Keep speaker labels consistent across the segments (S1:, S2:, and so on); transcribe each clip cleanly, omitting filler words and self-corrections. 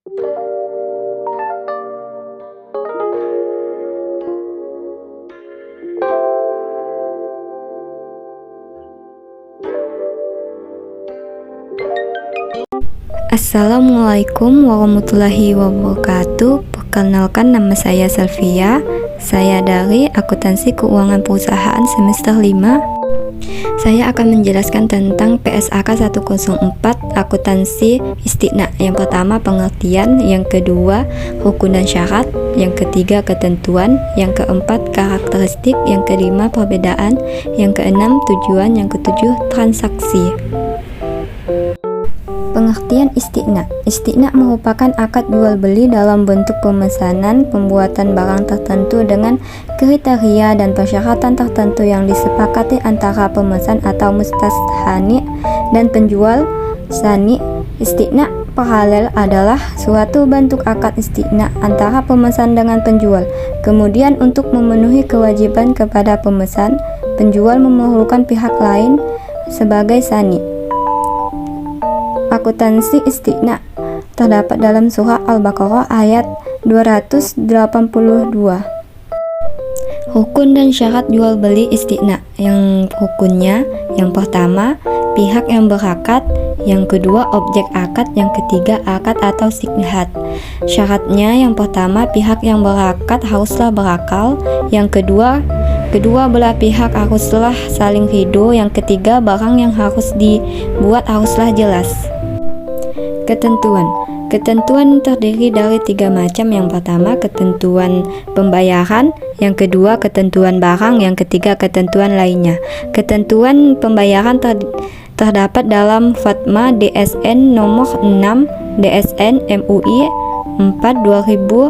S1: Assalamualaikum warahmatullahi wabarakatuh. Perkenalkan, nama saya Selvia. Saya dari Akuntansi Keuangan Perusahaan semester 5. Saya akan menjelaskan tentang PSAK 104 akuntansi istiqna. Yang pertama pengertian, yang kedua rukun dan syarat, yang ketiga ketentuan, yang keempat karakteristik, yang kelima perbedaan, yang keenam tujuan, yang ketujuh transaksi. Pengertian istiqna. Istiqna merupakan akad jual beli dalam bentuk pemesanan pembuatan barang tertentu dengan kriteria dan persyaratan tertentu yang disepakati antara pemesan atau mustashani dan penjual sani. Istiqna paralel adalah suatu bentuk akad istiqna antara pemesan dengan penjual. Kemudian untuk memenuhi kewajiban kepada pemesan, penjual memerlukan pihak lain sebagai sani. Akuntansi istiqna terdapat dalam surah Al-Baqarah ayat 282. Rukun dan syarat jual beli istiqna. Yang rukunnya, yang pertama pihak yang berakad, yang kedua objek akad, yang ketiga akad atau sighat. Syaratnya, yang pertama pihak yang berakad haruslah berakal, yang kedua kedua belah pihak haruslah saling ridho, yang ketiga barang yang harus dibuat haruslah jelas. Ketentuan. Ketentuan terdiri dari 3 macam. Yang pertama ketentuan pembayaran, yang kedua ketentuan barang, yang ketiga ketentuan lainnya. Ketentuan pembayaran terdapat dalam Fatma DSN nomor 6 DSN MUI 4/2000.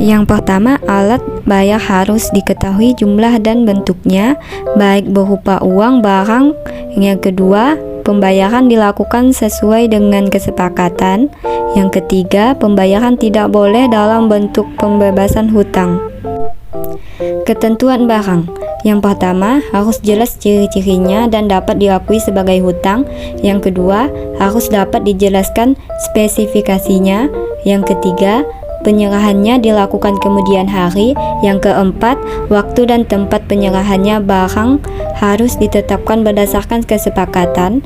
S1: Yang pertama, alat bayar harus diketahui jumlah dan bentuknya, baik berupa uang, barang. Yang kedua, pembayaran dilakukan sesuai dengan kesepakatan. Yang ketiga, pembayaran tidak boleh dalam bentuk pembebasan hutang. Ketentuan barang. Yang pertama, harus jelas ciri-cirinya dan dapat diakui sebagai hutang. Yang kedua, harus dapat dijelaskan spesifikasinya. Yang ketiga, penyerahannya dilakukan kemudian hari. Yang keempat, waktu dan tempat penyerahannya barang harus ditetapkan berdasarkan kesepakatan.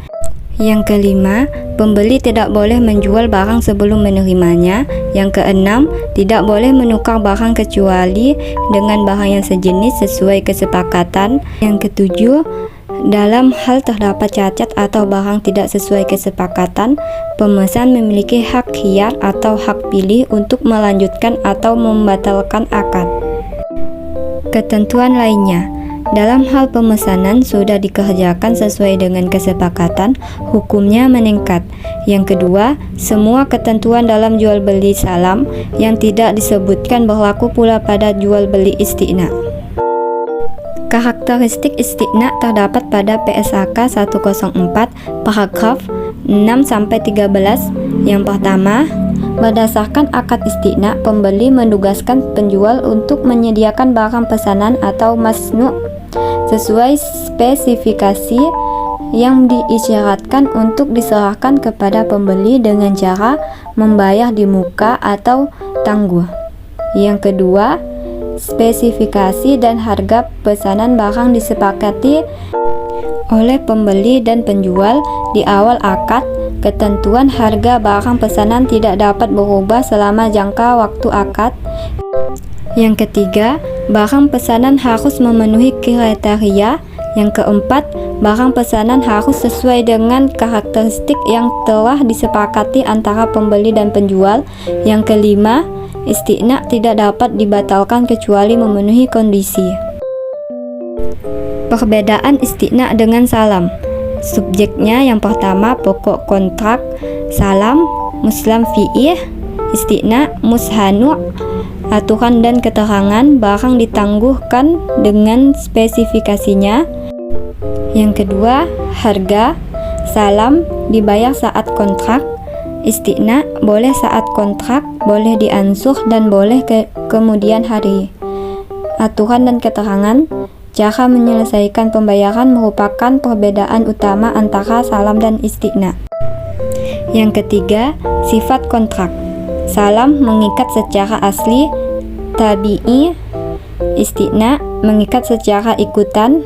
S1: Yang kelima, pembeli tidak boleh menjual barang sebelum menerimanya. Yang keenam, tidak boleh menukar barang kecuali dengan barang yang sejenis sesuai kesepakatan. Yang ketujuh, dalam hal terdapat cacat atau barang tidak sesuai kesepakatan, pemesan memiliki hak khiyar atau hak pilih untuk melanjutkan atau membatalkan akad. Ketentuan lainnya. Dalam hal pemesanan sudah dikerjakan sesuai dengan kesepakatan, hukumnya meningkat. Yang kedua, semua ketentuan dalam jual beli salam yang tidak disebutkan berlaku pula pada jual beli istiqna. Karakteristik istiqna terdapat pada PSAK 104 paragraf 6-13. Yang pertama, berdasarkan akad istiqna, pembeli menugaskan penjual untuk menyediakan barang pesanan atau masnu' sesuai spesifikasi yang diisyaratkan untuk diserahkan kepada pembeli dengan cara membayar di muka atau tangguh. Yang kedua, spesifikasi dan harga pesanan barang disepakati oleh pembeli dan penjual di awal akad. Ketentuan harga barang pesanan tidak dapat berubah selama jangka waktu akad. Yang ketiga, barang pesanan harus memenuhi kriteria. Yang keempat, barang pesanan harus sesuai dengan karakteristik yang telah disepakati antara pembeli dan penjual. Yang kelima, istiqna tidak dapat dibatalkan kecuali memenuhi kondisi. Perbedaan istiqna dengan salam. Subjeknya, yang pertama pokok kontrak, salam muslam fi'ih, istiqna mushanu, aturan dan keterangan, barang ditangguhkan dengan spesifikasinya. Yang kedua, harga, salam dibayar saat kontrak, istiqna boleh saat kontrak, boleh diansur dan boleh kemudian hari. Aturan dan keterangan, cara menyelesaikan pembayaran merupakan perbedaan utama antara salam dan istiqna. Yang ketiga, sifat kontrak. Salam mengikat secara asli, tabi'i, isti'na mengikat secara ikutan,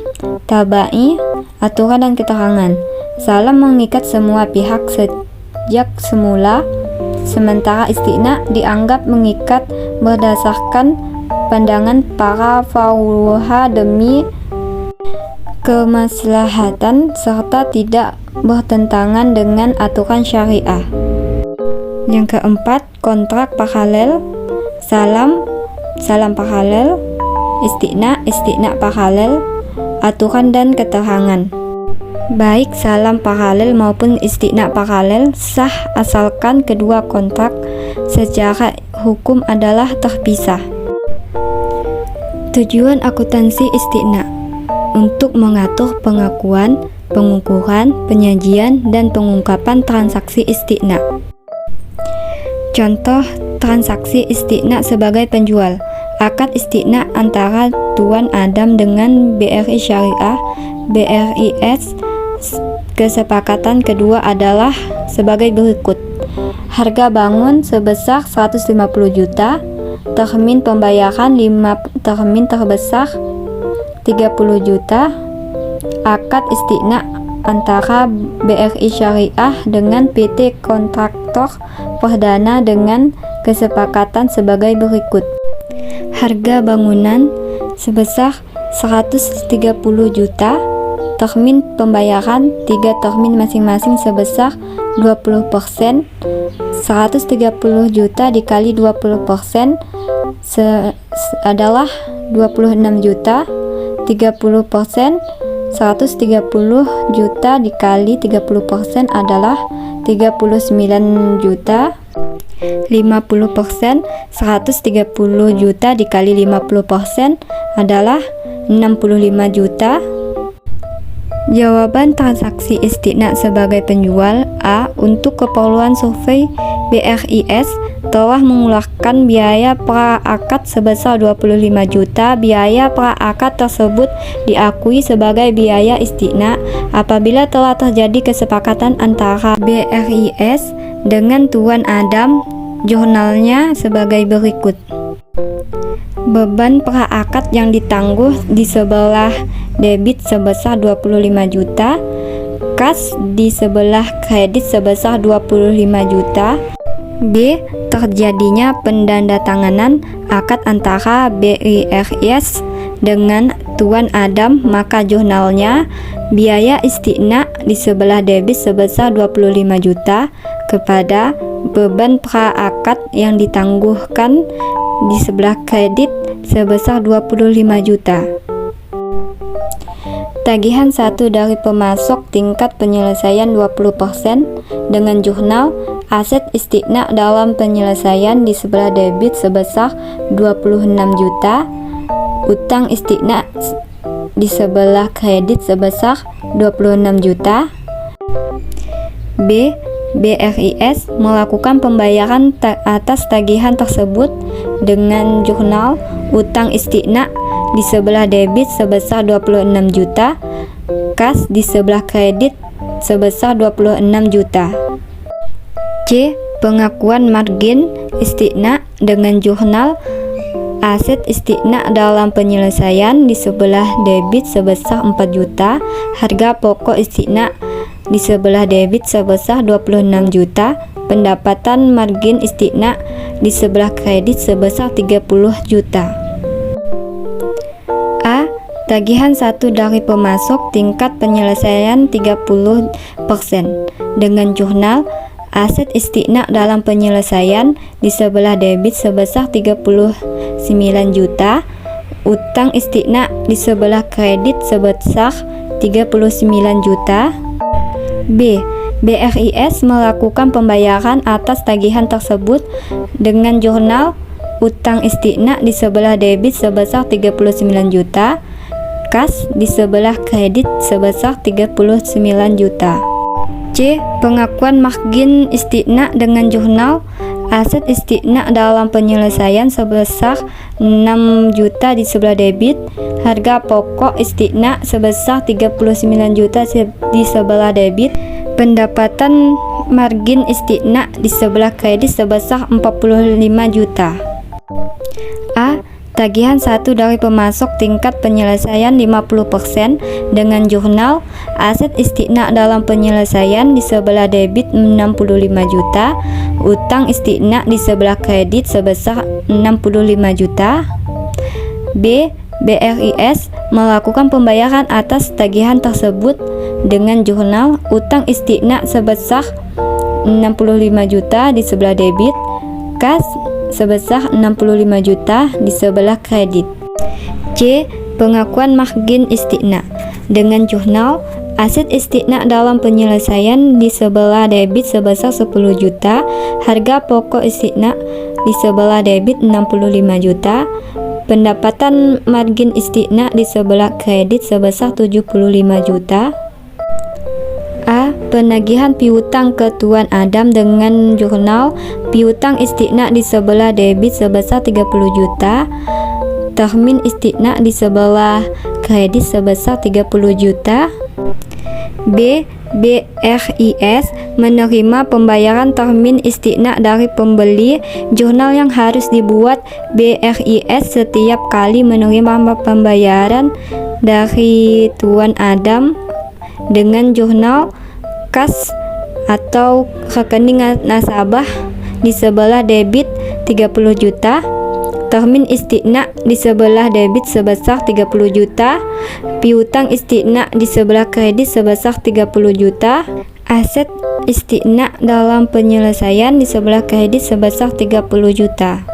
S1: tabai, aturan dan keterangan. Salam mengikat semua pihak sejak semula, sementara isti'na dianggap mengikat berdasarkan pandangan para fuqaha demi kemaslahatan serta tidak bertentangan dengan aturan syariah. Yang keempat, kontrak paralel. Salam paralel, isti'na paralel, aturan dan keterangan. Baik salam paralel maupun isti'na paralel sah asalkan kedua kontrak secara hukum adalah terpisah. Tujuan akuntansi isti'na untuk mengatur pengakuan, pengukuran, penyajian, dan pengungkapan transaksi isti'na. Contoh transaksi isti'na sebagai penjual. Akad isti'na antara Tuan Adam dengan BRI Syariah BRIS. Kesepakatan kedua adalah sebagai berikut. Harga bangun sebesar 150 juta, termin pembayaran 5 termin terbesar 30 juta. Akad isti'na antara BRI Syariah dengan PT Kontraktor Perdana dengan kesepakatan sebagai berikut. Harga bangunan sebesar 130 juta, termin pembayaran 3 termin masing-masing sebesar 20%. 130 juta dikali 20% adalah 26 juta. 30%, 130 juta dikali 30% adalah 39 juta. 50%, 130 juta dikali 50% adalah 65 juta. Jawaban transaksi isti'na sebagai penjual. A. Untuk keperluan survei, BRIS telah mengeluarkan biaya pra-akad sebesar 25 juta. Biaya pra-akad tersebut diakui sebagai biaya isti'na apabila telah terjadi kesepakatan antara BRIS dengan Tuan Adam. Jurnalnya sebagai berikut. Beban pra-akad yang ditangguh di sebelah debit sebesar 25 juta, kas di sebelah kredit sebesar 25 juta. B. Terjadinya pendandatanganan akad antara BRIS dengan Tuan Adam, maka jurnalnya biaya isti'na di sebelah debit sebesar 25 juta kepada beban pra-akad yang ditangguhkan di sebelah kredit sebesar 25 juta. Tagihan 1 dari pemasok tingkat penyelesaian 20% dengan jurnal aset isti'na dalam penyelesaian di sebelah debit sebesar 26 juta, utang isti'na di sebelah kredit sebesar 26 juta. B. BRIS melakukan pembayaran atas tagihan tersebut dengan jurnal utang isti'na di sebelah debit sebesar 26 juta, kas di sebelah kredit sebesar 26 juta. C. Pengakuan margin isti'na dengan jurnal aset isti'na dalam penyelesaian di sebelah debit sebesar 4 juta, harga pokok isti'na di sebelah debit sebesar 26 juta, pendapatan margin isti'na di sebelah kredit sebesar 30 juta. A. Tagihan 1 dari pemasok tingkat penyelesaian 30% dengan jurnal aset isti'na dalam penyelesaian di sebelah debit sebesar 39 juta, utang isti'na di sebelah kredit sebesar 39 juta. B. BRIS melakukan pembayaran atas tagihan tersebut dengan jurnal utang isti'na di sebelah debit sebesar 39 juta, kas di sebelah kredit sebesar 39 juta. C. Pengakuan margin isti'na dengan jurnal aset isti'na dalam penyelesaian sebesar 6 juta di sebelah debit, harga pokok isti'na sebesar 39 juta di sebelah debit, pendapatan margin istiqna di sebelah kredit sebesar 45 juta. A. Tagihan 1 dari pemasok tingkat penyelesaian 50% dengan jurnal aset istiqna dalam penyelesaian di sebelah debit 65 juta, utang istiqna di sebelah kredit sebesar 65 juta. B. BRIS melakukan pembayaran atas tagihan tersebut dengan jurnal utang istiqna sebesar 65 juta di sebelah debit, kas sebesar 65 juta di sebelah kredit. C. Pengakuan margin istiqna dengan jurnal aset istiqna dalam penyelesaian di sebelah debit sebesar 10 juta, harga pokok istiqna di sebelah debit 65 juta, pendapatan margin istiqna di sebelah kredit sebesar 75 juta. A. Penagihan piutang ke Tuan Adam dengan jurnal piutang istiqna di sebelah debit sebesar 30 juta, termin istiqna di sebelah kredit sebesar 30 juta. B. BRIS menerima pembayaran termin istiqna dari pembeli. Jurnal yang harus dibuat BRIS setiap kali menerima pembayaran dari Tuan Adam dengan jurnal kas atau rekening nasabah di sebelah debit 30 juta, termin istiqna di sebelah debit sebesar 30 juta, piutang istiqna di sebelah kredit sebesar 30 juta, aset istiqna dalam penyelesaian di sebelah kredit sebesar 30 juta.